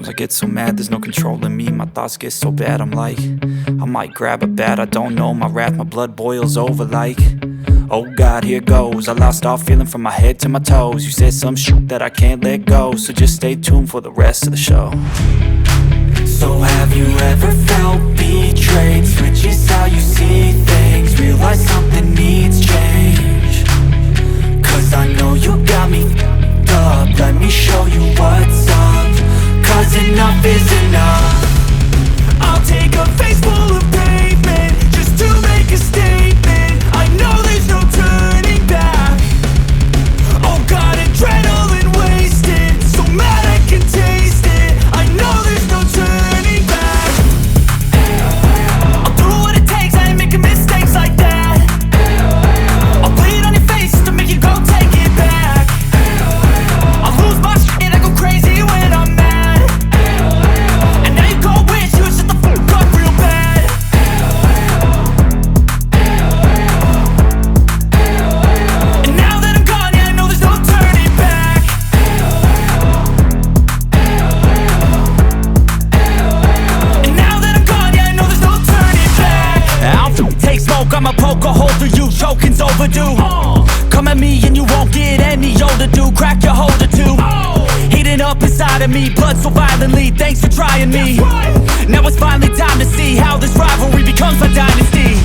Sometimes I get so mad, there's no controlling me. My thoughts get so bad, I'm like, I might grab a bat, I don't know. My wrath, my blood boils over like, oh God, here goes. I lost all feeling from my head to my toes. You said some shit that I can't let go, so just stay tuned for the rest of the show. So have you ever felt betrayed? Switches how you see things, realize something needs change. Cause I know you got me f***ed up, let me show you what's up. Cause enough is enough. I'll take a face full of pavement just to make a statement. I know there's no turning back. Oh God, adrenaline wasted, so mad I can taste it. I know there's no turning back. I'll do what it takes, I ain't making mistakes like that. I'll bleed on your face to make you go take it back. I'll lose my shit, I go crazy when I'm mad. And now you go wish you would shut the fuck up real bad. And now that I'm gone, yeah, I know there's no turning back. And now that I'm gone, yeah, I know there's no turning back. I don't take smoke, I'ma poke a hole through you, choking's overdue. Come at me and you won't get any older, dude. Crack your holder too. Heating up inside of me, blood so violently, thanks for trying me. Now it's finally time to see how this rivalry becomes a dynasty.